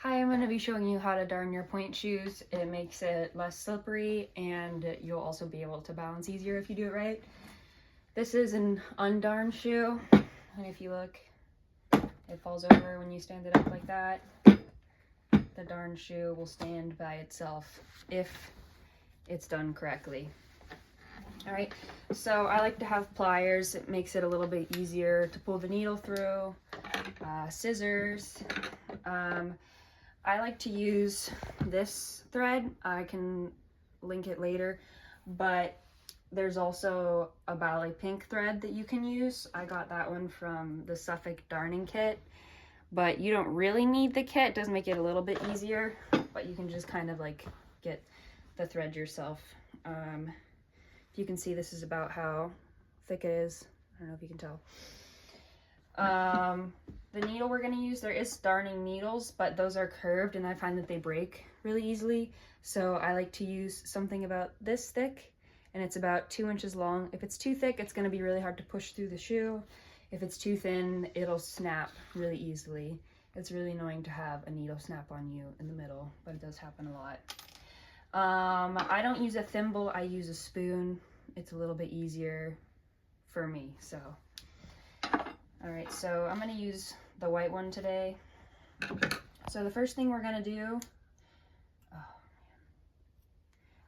Hi, I'm going to be showing you how to darn your pointe shoes. It makes it less slippery and you'll also be able to balance easier if you do it right. This is an undarned shoe, and if you look, it falls over when you stand it up like that. The darned shoe will stand by itself if it's done correctly. Alright, so I like to have pliers. It makes it a little bit easier to pull the needle through. Scissors. I like to use this thread. I can link it later, but there's also a ballet pink thread that you can use. I got that one from the Suffolk Darning Kit, but you don't really need the kit. It does make it a little bit easier, but you can just kind of like get the thread yourself. If you can see, this is about how thick it is. I don't know if you can tell. The needle we're going to use, there is darning needles, but those are curved and I find that they break really easily. So I like to use something about this thick, and it's about 2 inches long. If it's too thick, it's going to be really hard to push through the shoe. If it's too thin, it'll snap really easily. It's really annoying to have a needle snap on you in the middle, but it does happen a lot. I don't use a thimble, I use a spoon. It's a little bit easier for me, so. Alright, so I'm going to use the white one today. So the first thing we're going to do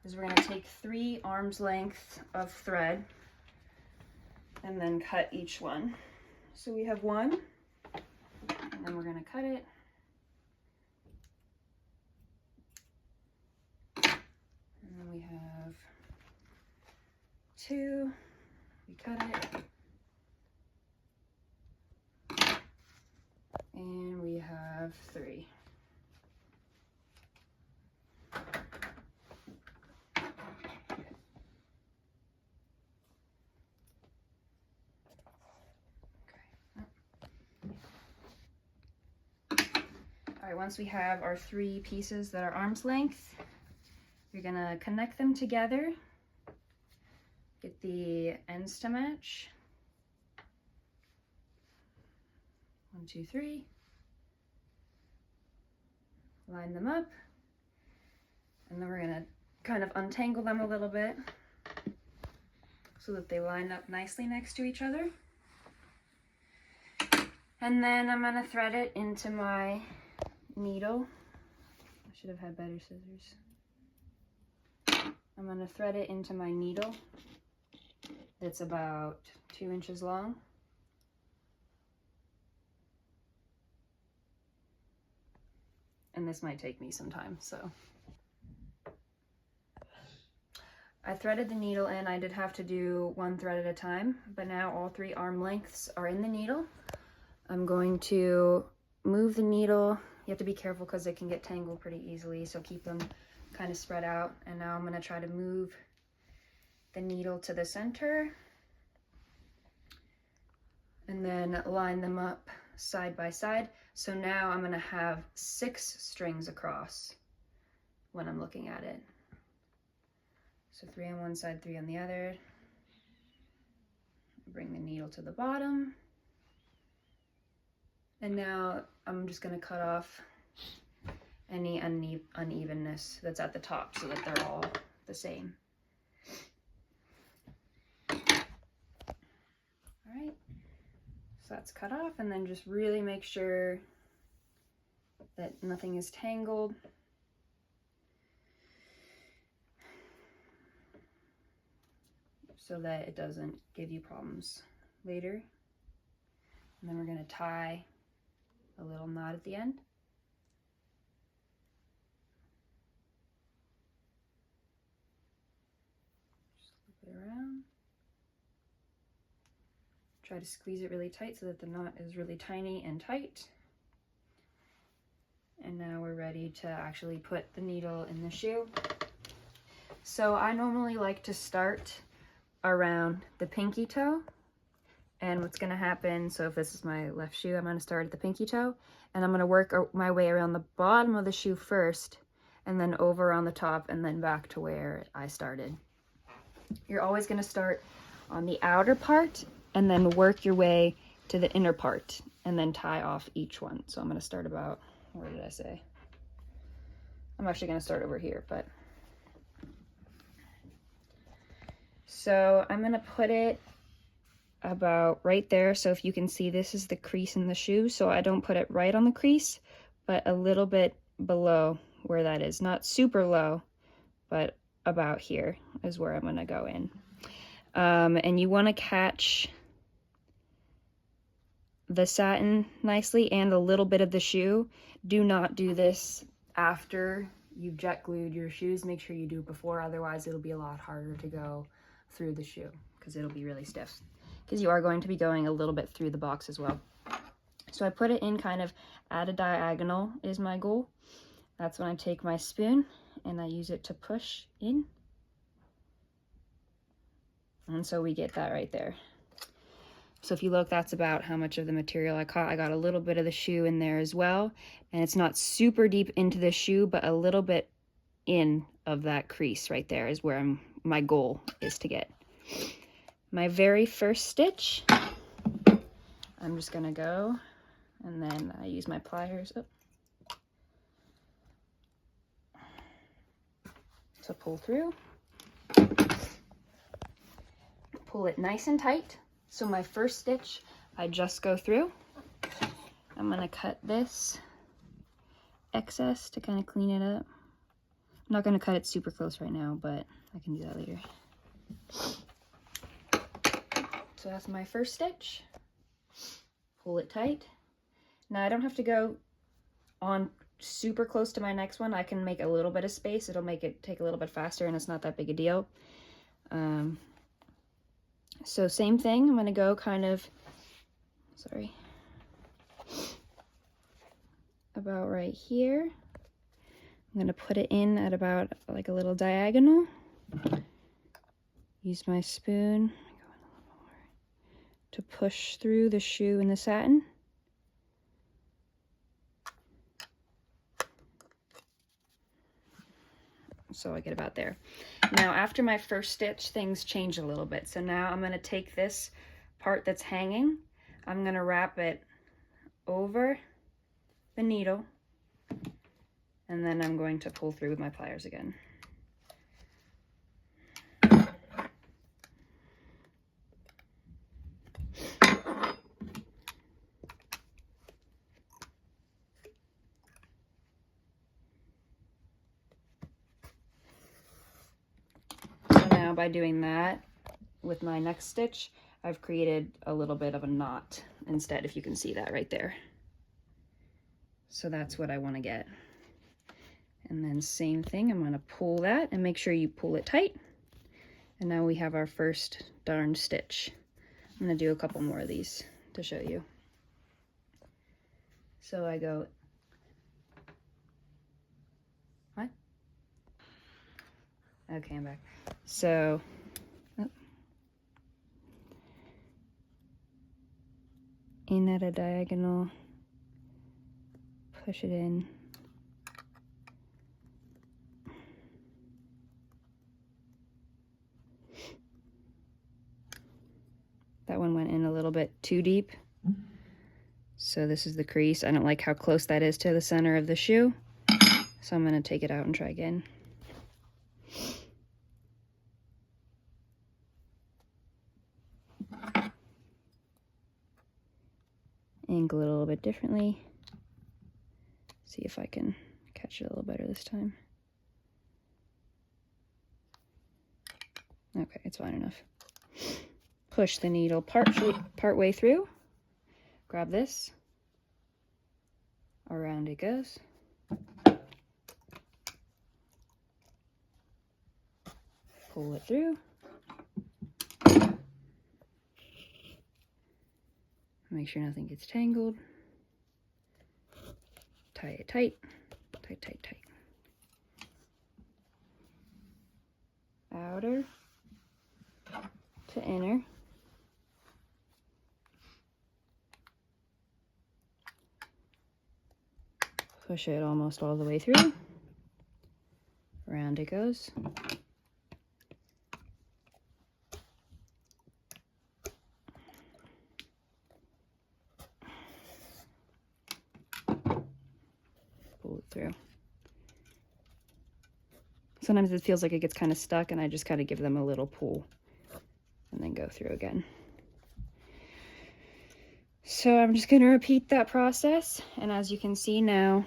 is we're going to take 3 arms length of thread and then cut each one. So we have 1, and then we're going to cut it. And then we have 2, we cut it. And we have 3. All right, once we have our 3 pieces that are arm's length, you're gonna connect them together, get the ends to match. 1, 2, 3. Line them up, and then we're gonna kind of untangle them a little bit so that they line up nicely next to each other. And then I'm gonna thread it into my needle. I should have had better scissors. I'm gonna thread it into my needle that's about 2 inches long. And this might take me some time, so. I threaded the needle in. I did have to do 1 thread at a time, but now all 3 arm lengths are in the needle. I'm going to move the needle. You have to be careful because it can get tangled pretty easily, so keep them kind of spread out. And now I'm going to try to move the needle to the center and then line them up side by side. So now I'm going to have 6 strings across when I'm looking at it. So 3 on one side, 3 on the other. Bring the needle to the bottom. And now I'm just going to cut off any unevenness that's at the top so that they're all the same. All right. So that's cut off, and then just really make sure that nothing is tangled. So that it doesn't give you problems later. And then we're going to tie a little knot at the end. Just flip it around. Try to squeeze it really tight so that the knot is really tiny and tight. And now we're ready to actually put the needle in the shoe. So I normally like to start around the pinky toe. And what's going to happen, so if this is my left shoe, I'm going to start at the pinky toe. And I'm going to work my way around the bottom of the shoe first, and then over on the top, and then back to where I started. You're always going to start on the outer part and then work your way to the inner part and then tie off each one. So I'm going to start about, where did I say? I'm actually going to start over here, but. So I'm going to put it about right there. So if you can see, this is the crease in the shoe. So I don't put it right on the crease, but a little bit below where that is. Not super low, but about here is where I'm going to go in. And you want to catch the satin nicely and a little bit of the shoe. Do not do this after you've jet glued your shoes. Make sure you do it before, otherwise it'll be a lot harder to go through the shoe because it'll be really stiff, because you are going to be going a little bit through the box as well. So I put it in kind of at a diagonal is my goal. That's when I take my spoon and I use it to push in. And so we get that right there. So if you look, that's about how much of the material I caught. I got a little bit of the shoe in there as well. And it's not super deep into the shoe, but a little bit in of that crease right there is where my goal is to get. My very first stitch, I'm just gonna go, and then I use my pliers to pull through. Pull it nice and tight. So my first stitch, I just go through. I'm gonna cut this excess to kind of clean it up. I'm not gonna cut it super close right now, but I can do that later. So that's my first stitch. Pull it tight. Now I don't have to go on super close to my next one. I can make a little bit of space. It'll make it take a little bit faster and it's not that big a deal. So same thing, I'm gonna go kind of, about right here. I'm gonna put it in at about like a little diagonal. Use my spoon to push through the shoe and the satin. So I get about there. Now after my first stitch, things change a little bit. So now I'm gonna take this part that's hanging, I'm gonna wrap it over the needle, and then I'm going to pull through with my pliers again. Now by doing that with my next stitch, I've created a little bit of a knot instead, if you can see that right there. So that's what I want to get. And then same thing, I'm going to pull that and make sure you pull it tight. And now we have our first darned stitch. I'm going to do a couple more of these to show you. So I go, what? Okay, I'm back. So, in at a diagonal, push it in. That one went in a little bit too deep. So this is the crease. I don't like how close that is to the center of the shoe. So I'm gonna take it out and try again. Angle it a little bit differently. See if I can catch it a little better this time. Okay, it's fine enough. Push the needle part way through. Grab this. Around it goes. Pull it through. Make sure nothing gets tangled. Tie it tight. Tight, tight, tight. Outer to inner. Push it almost all the way through. Around it goes. Pull it through. Sometimes it feels like it gets kind of stuck, and I just kind of give them a little pull and then go through again. So I'm just going to repeat that process, and as you can see now,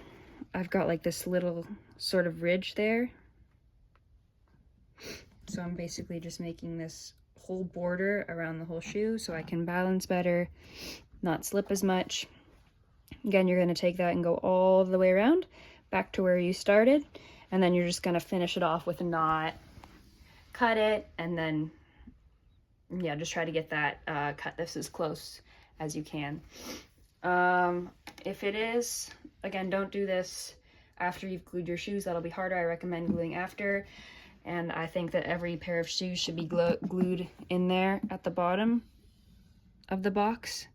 I've got like this little sort of ridge there. So I'm basically just making this whole border around the whole shoe so I can balance better, not slip as much. Again, you're going to take that and go all the way around back to where you started, and then you're just going to finish it off with a knot, cut it, and then yeah, just try to get that cut this as close as you can. If it is, again, don't do this after you've glued your shoes. That'll be harder. I recommend gluing after. And I think that every pair of shoes should be glued in there at the bottom of the box,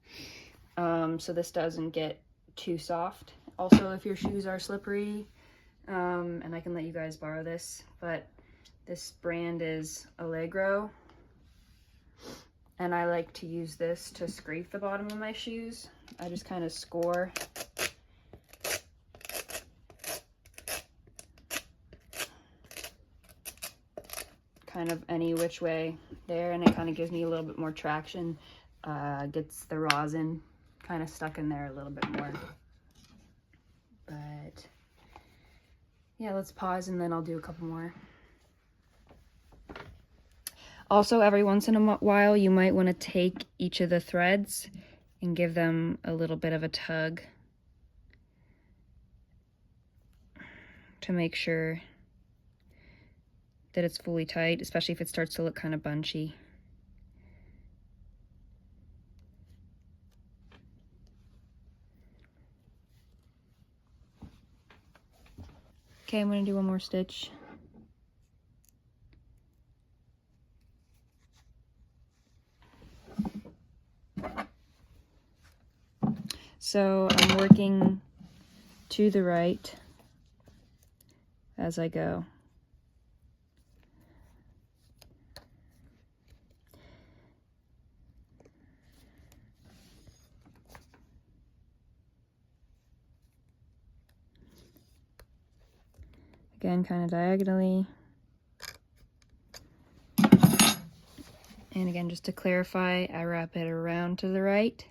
so this doesn't get too soft. Also, if your shoes are slippery, and I can let you guys borrow this, but this brand is Allegro, and I like to use this to scrape the bottom of my shoes. I just kind of score kind of any which way there, and it kind of gives me a little bit more traction, gets the rosin kind of stuck in there a little bit more. But yeah, let's pause and then I'll do a couple more. Also, every once in a while you might want to take each of the threads and give them a little bit of a tug to make sure that it's fully tight, especially if it starts to look kind of bunchy. Okay, I'm gonna do one more stitch. So I'm working to the right as I go. Again, kind of diagonally. And again, just to clarify, I wrap it around to the right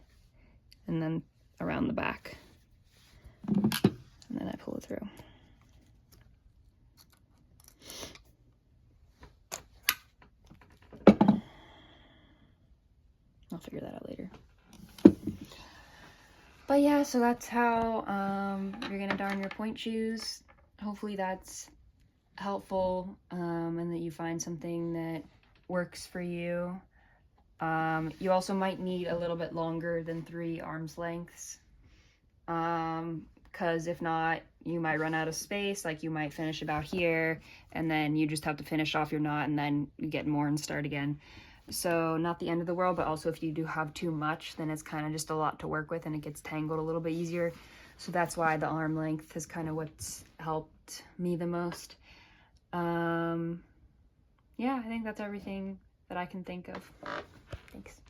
and then around the back. And then I pull it through. I'll figure that out later. But yeah, so that's how you're gonna darn your pointe shoes. Hopefully that's helpful, and that you find something that works for you. You also might need a little bit longer than 3 arms lengths, because if not, you might run out of space. Like, you might finish about here, and then you just have to finish off your knot, and then you get more and start again. So not the end of the world, but also if you do have too much, then it's kind of just a lot to work with, and it gets tangled a little bit easier. So that's why the arm length is kind of what's helped me the most. Yeah, I think that's everything that I can think of. Thanks.